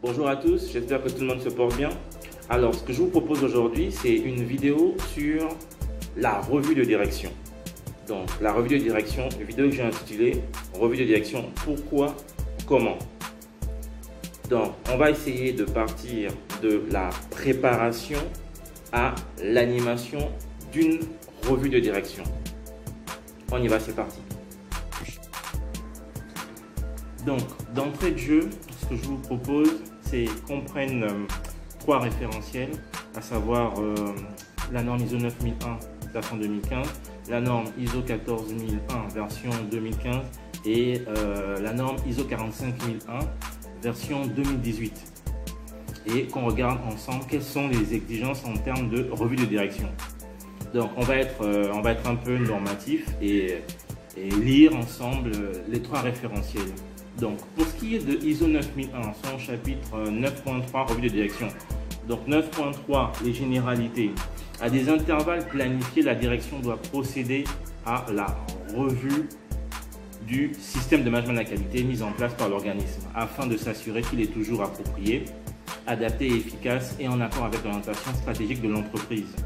Bonjour à tous, j'espère que tout le monde se porte bien. Alors, ce que je vous propose aujourd'hui, c'est une vidéo sur la revue de direction. Donc, la revue de direction, une vidéo que j'ai intitulée « Revue de direction, pourquoi, comment ?» Donc, on va essayer de partir de la préparation à l'animation d'une revue de direction. On y va, c'est parti. Donc, d'entrée de jeu, ce que je vous propose, c'est qu'on prenne trois référentiels, à savoir la norme ISO 9001 version 2015, la norme ISO 14001 version 2015 et la norme ISO 45001 version 2018. Et qu'on regarde ensemble quelles sont les exigences en termes de revue de direction. Donc, on va être un peu normatif et lire ensemble les trois référentiels. Donc, pour ce qui est de ISO 9001, son chapitre 9.3, revue de direction. Donc, 9.3, les généralités. À des intervalles planifiés, la direction doit procéder à la revue du système de management de la qualité mis en place par l'organisme afin de s'assurer qu'il est toujours approprié, adapté et efficace et en accord avec l'orientation stratégique de l'entreprise.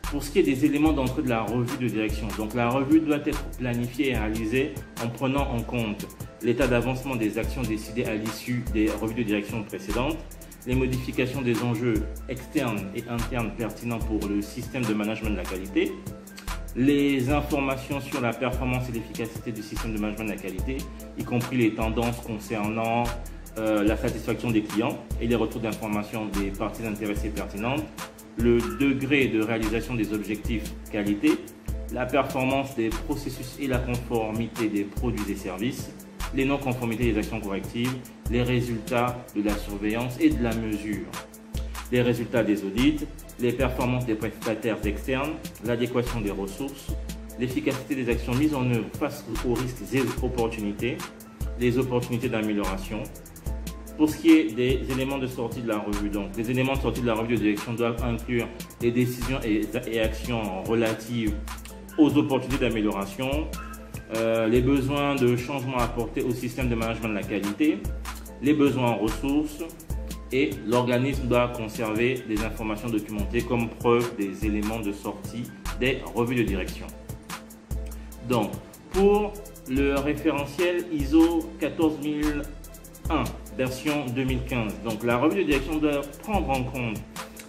Pour ce qui est des éléments d'entrée de la revue de direction, donc la revue doit être planifiée et réalisée en prenant en compte l'état d'avancement des actions décidées à l'issue des revues de direction précédentes, les modifications des enjeux externes et internes pertinents pour le système de management de la qualité, les informations sur la performance et l'efficacité du système de management de la qualité, y compris les tendances concernant la satisfaction des clients et les retours d'informations des parties intéressées pertinentes, le degré de réalisation des objectifs qualité, la performance des processus et la conformité des produits et services, les non-conformités des actions correctives, les résultats de la surveillance et de la mesure, les résultats des audits, les performances des prestataires externes, l'adéquation des ressources, l'efficacité des actions mises en œuvre face aux risques et opportunités, les opportunités d'amélioration. Pour ce qui est des éléments de sortie de la revue, donc les éléments de sortie de la revue de direction doivent inclure les décisions et actions relatives aux opportunités d'amélioration, les besoins de changement apportés au système de management de la qualité, les besoins en ressources, et l'organisme doit conserver des informations documentées comme preuve des éléments de sortie des revues de direction. Donc, pour le référentiel ISO 14001 version 2015, donc la revue de direction doit prendre en compte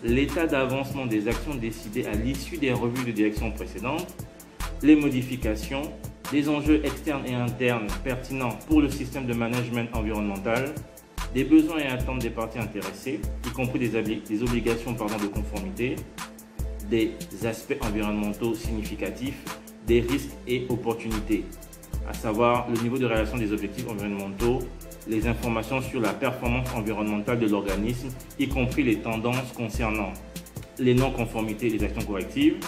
l'état d'avancement des actions décidées à l'issue des revues de direction précédentes, les modifications, les enjeux externes et internes pertinents pour le système de management environnemental, des besoins et attentes des parties intéressées, y compris des obligations de conformité, des aspects environnementaux significatifs, des risques et opportunités, à savoir le niveau de réalisation des objectifs environnementaux, les informations sur la performance environnementale de l'organisme, y compris les tendances concernant les non-conformités et les actions correctives,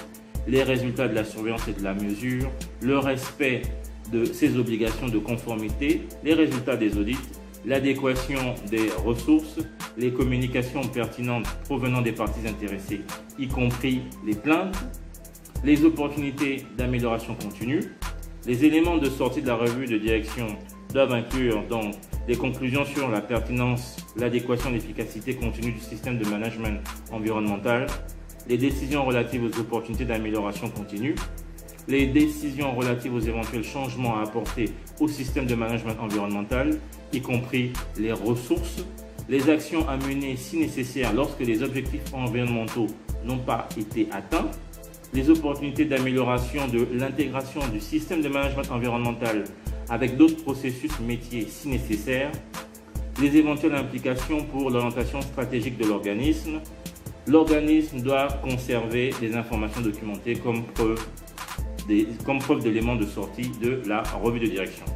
les résultats de la surveillance et de la mesure, le respect de ces obligations de conformité, les résultats des audits, l'adéquation des ressources, les communications pertinentes provenant des parties intéressées, y compris les plaintes, les opportunités d'amélioration continue. Les éléments de sortie de la revue de direction doivent inclure donc les conclusions sur la pertinence, l'adéquation et l'efficacité continue du système de management environnemental, les décisions relatives aux opportunités d'amélioration continue, les décisions relatives aux éventuels changements à apporter au système de management environnemental, y compris les ressources, les actions à mener si nécessaire lorsque les objectifs environnementaux n'ont pas été atteints, les opportunités d'amélioration de l'intégration du système de management environnemental avec d'autres processus métiers si nécessaire, les éventuelles implications pour l'orientation stratégique de l'organisme. L'organisme doit conserver des informations documentées comme preuve d'éléments de sortie de la revue de direction.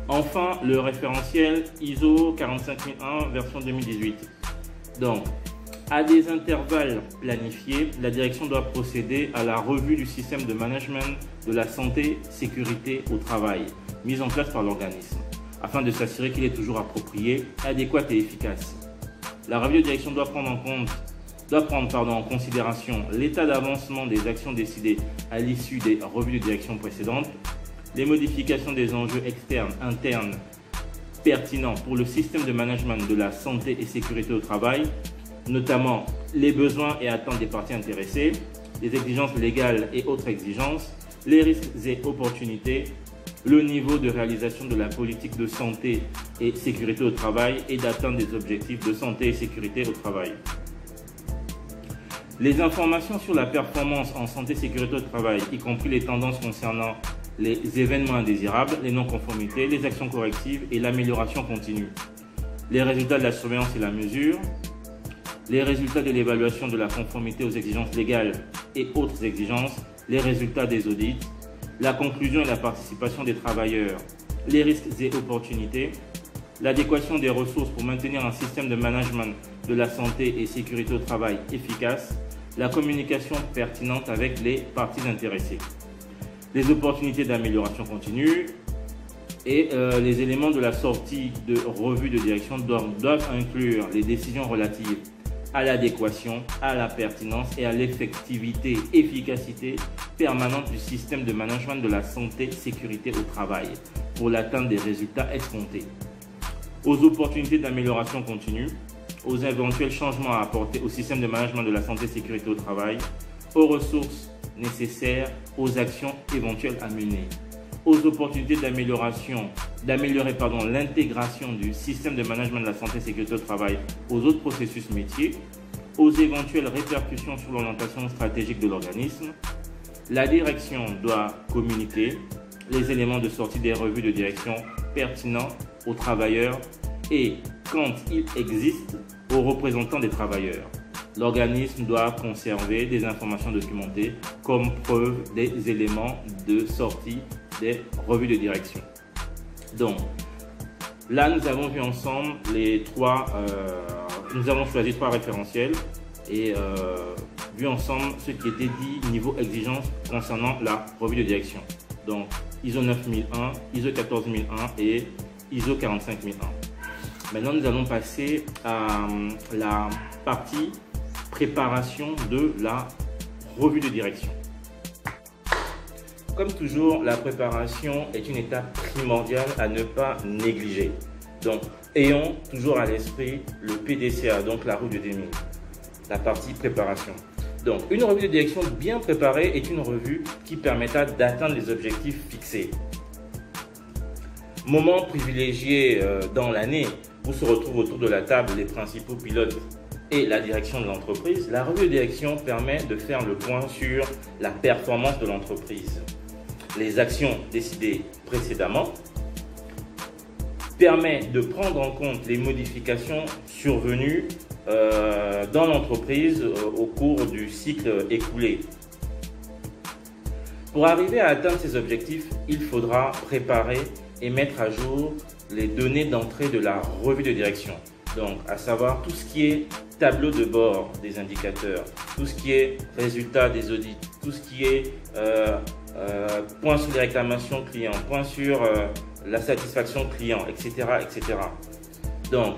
Enfin, le référentiel ISO 45001 version 2018. Donc, à des intervalles planifiés, la direction doit procéder à la revue du système de management de la santé, sécurité au travail, mis en place par l'organisme, afin de s'assurer qu'il est toujours approprié, adéquat et efficace. La revue de direction doit prendre en considération l'état d'avancement des actions décidées à l'issue des revues de direction précédentes, les modifications des enjeux externes, internes pertinents pour le système de management de la santé et sécurité au travail, notamment les besoins et attentes des parties intéressées, les exigences légales et autres exigences, les risques et opportunités, le niveau de réalisation de la politique de santé et sécurité au travail et d'atteinte des objectifs de santé et sécurité au travail. Les informations sur la performance en santé et sécurité au travail, y compris les tendances concernant les événements indésirables, les non-conformités, les actions correctives et l'amélioration continue. Les résultats de la surveillance et la mesure, les résultats de l'évaluation de la conformité aux exigences légales et autres exigences, les résultats des audits, la conclusion et la participation des travailleurs, les risques et opportunités, l'adéquation des ressources pour maintenir un système de management de la santé et sécurité au travail efficace, la communication pertinente avec les parties intéressées, les opportunités d'amélioration continue et les éléments de la sortie de revue de direction doivent inclure les décisions relatives à l'adéquation, à la pertinence et à l'effectivité, efficacité permanente du système de management de la santé et sécurité au travail pour l'atteinte des résultats escomptés, aux opportunités d'amélioration continue, aux éventuels changements à apporter au système de management de la santé et sécurité au travail, aux ressources nécessaires, aux actions éventuelles à mener, aux opportunités d'améliorer l'intégration du système de management de la santé et sécurité au travail aux autres processus métiers, aux éventuelles répercussions sur l'orientation stratégique de l'organisme. La direction doit communiquer les éléments de sortie des revues de direction pertinents aux travailleurs et, quand il existe, aux représentants des travailleurs. L'organisme doit conserver des informations documentées comme preuve des éléments de sortie des revues de direction. Donc, là, nous avons vu ensemble nous avons choisi 3 référentiels et vu ensemble ce qui était dit niveau exigence concernant la revue de direction. Donc, ISO 9001, ISO 14001 et ISO 45001. Maintenant, nous allons passer à la partie préparation de la revue de direction. Comme toujours, la préparation est une étape primordiale à ne pas négliger. Donc, ayons toujours à l'esprit le PDCA, donc la revue de 2000, la partie préparation. Donc, une revue de direction bien préparée est une revue qui permettra d'atteindre les objectifs fixés. Moment privilégié dans l'année où se retrouvent autour de la table les principaux pilotes et la direction de l'entreprise, la revue de direction permet de faire le point sur la performance de l'entreprise. Les actions décidées précédemment, permet de prendre en compte les modifications survenues dans l'entreprise au cours du cycle écoulé. Pour arriver à atteindre ces objectifs, il faudra préparer et mettre à jour les données d'entrée de la revue de direction. Donc, à savoir tout ce qui est tableau de bord des indicateurs, tout ce qui est résultats des audits, tout ce qui est point sur les réclamations clients, point sur la satisfaction client, etc., etc. Donc,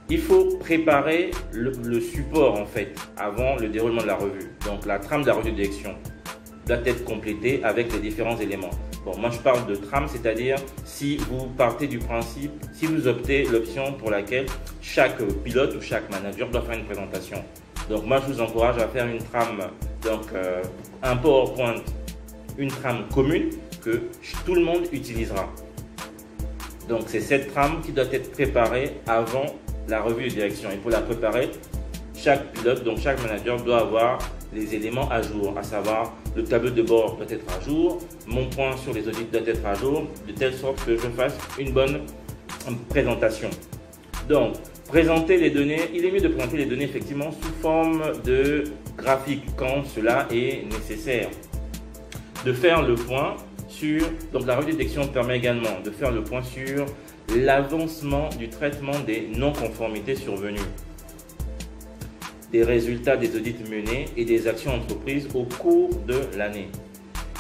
il faut préparer le support en fait avant le déroulement de la revue. Donc, la trame de la revue de direction doit être complétée avec les différents éléments. Bon, moi je parle de trame, c'est-à-dire si vous partez du principe, si vous optez l'option pour laquelle chaque pilote ou chaque manager doit faire une présentation. Donc moi je vous encourage à faire une trame, donc un PowerPoint, une trame commune que tout le monde utilisera. Donc c'est cette trame qui doit être préparée avant la revue de direction. Et pour la préparer, chaque pilote, donc chaque manager doit avoir les éléments à jour, à savoir le tableau de bord doit être à jour, mon point sur les audits doit être à jour, de telle sorte que je fasse une bonne présentation. Donc, présenter les données, il est mieux de présenter les données effectivement sous forme de graphique quand cela est nécessaire. De faire le point sur, donc la revue de direction permet également de faire le point sur l'avancement du traitement des non-conformités survenues, des résultats des audits menés et des actions entreprises au cours de l'année.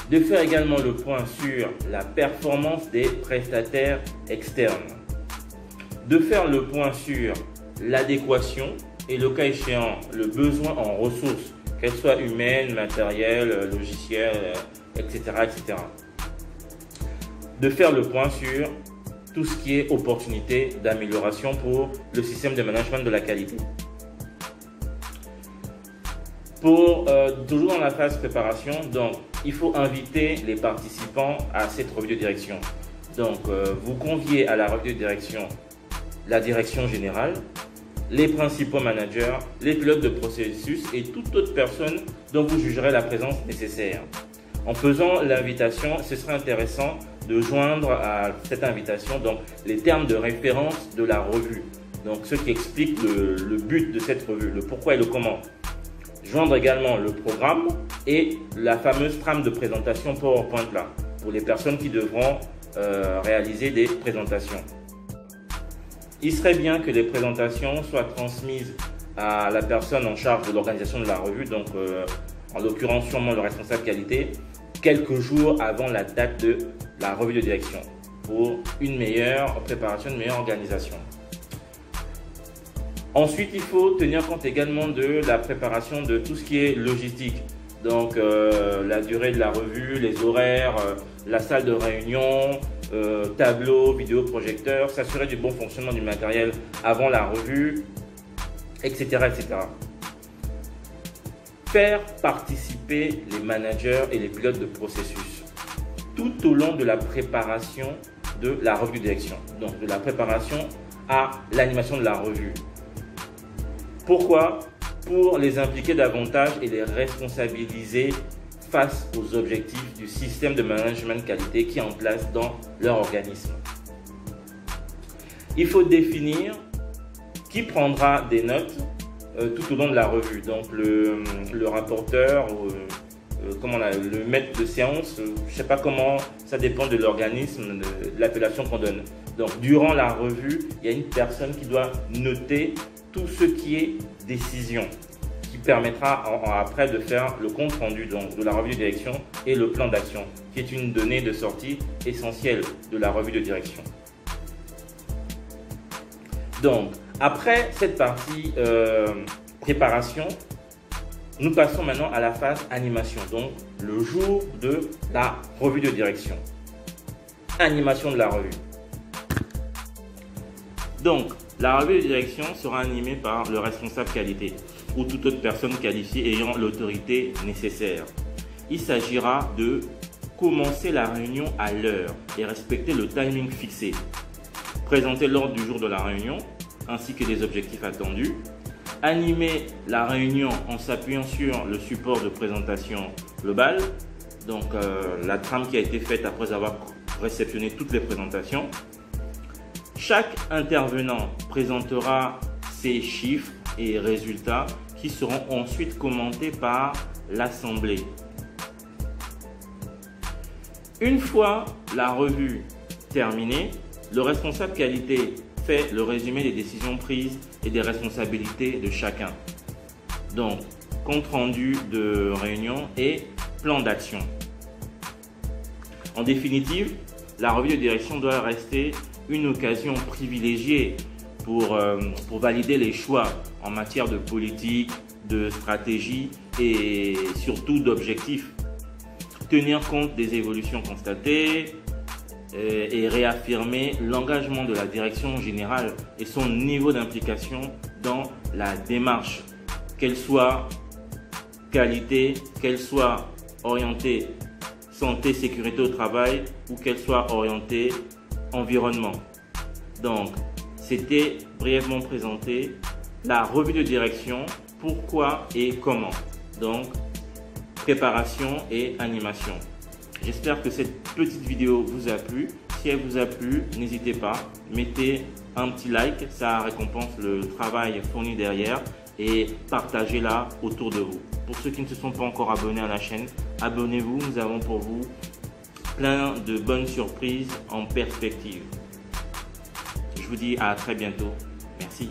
De faire également le point sur la performance des prestataires externes. De faire le point sur l'adéquation et le cas échéant le besoin en ressources, qu'elles soient humaines, matérielles, logicielles, etc., etc. De faire le point sur tout ce qui est opportunité d'amélioration pour le système de management de la qualité. Toujours dans la phase préparation, donc, il faut inviter les participants à cette revue de direction. Donc, vous conviez à la revue de direction la direction générale, les principaux managers, les pilotes de processus et toute autre personne dont vous jugerez la présence nécessaire. En faisant l'invitation, ce serait intéressant de joindre à cette invitation donc, les termes de référence de la revue. Donc, ce qui explique le but de cette revue, le pourquoi et le comment. Joindre également le programme et la fameuse trame de présentation PowerPoint là, pour les personnes qui devront réaliser des présentations. Il serait bien que les présentations soient transmises à la personne en charge de l'organisation de la revue, donc en l'occurrence sûrement le responsable qualité, quelques jours avant la date de la revue de direction pour une meilleure préparation, une meilleure organisation. Ensuite, il faut tenir compte également de la préparation de tout ce qui est logistique. Donc, la durée de la revue, les horaires, la salle de réunion, tableau, vidéoprojecteur, s'assurer du bon fonctionnement du matériel avant la revue, etc., etc. Faire participer les managers et les pilotes de processus tout au long de la préparation de la revue de direction. Donc, de la préparation à l'animation de la revue. Pourquoi? Pour les impliquer davantage et les responsabiliser face aux objectifs du système de management qualité qui est en place dans leur organisme. Il faut définir qui prendra des notes tout au long de la revue. Donc le rapporteur, le maître de séance, je ne sais pas comment, ça dépend de l'organisme, de l'appellation qu'on donne. Donc durant la revue, il y a une personne qui doit noter tout ce qui est décision, qui permettra après de faire le compte rendu donc, de la revue de direction et le plan d'action, qui est une donnée de sortie essentielle de la revue de direction. Donc, après cette partie préparation, nous passons maintenant à la phase animation, donc le jour de la revue de direction. Animation de la revue. Donc, la revue de direction sera animée par le responsable qualité ou toute autre personne qualifiée ayant l'autorité nécessaire. Il s'agira de commencer la réunion à l'heure et respecter le timing fixé. Présenter l'ordre du jour de la réunion ainsi que les objectifs attendus. Animer la réunion en s'appuyant sur le support de présentation globale, donc la trame qui a été faite après avoir réceptionné toutes les présentations. Chaque intervenant présentera ses chiffres et résultats qui seront ensuite commentés par l'assemblée. Une fois la revue terminée, le responsable qualité fait le résumé des décisions prises et des responsabilités de chacun. Donc, compte rendu de réunion et plan d'action. En définitive, la revue de direction doit rester une occasion privilégiée pour valider les choix en matière de politique, de stratégie et surtout d'objectifs. Tenir compte des évolutions constatées et réaffirmer l'engagement de la direction générale et son niveau d'implication dans la démarche, qu'elle soit qualité, qu'elle soit orientée santé, sécurité au travail ou qu'elle soit orientée environnement. Donc, c'était brièvement présenté la revue de direction, pourquoi et comment. Donc, préparation et animation. J'espère que cette petite vidéo vous a plu. Si elle vous a plu, n'hésitez pas, mettez un petit like, ça récompense le travail fourni derrière et partagez-la autour de vous. Pour ceux qui ne se sont pas encore abonnés à la chaîne, abonnez-vous, nous avons pour vous plein de bonnes surprises en perspective. Je vous dis à très bientôt. Merci.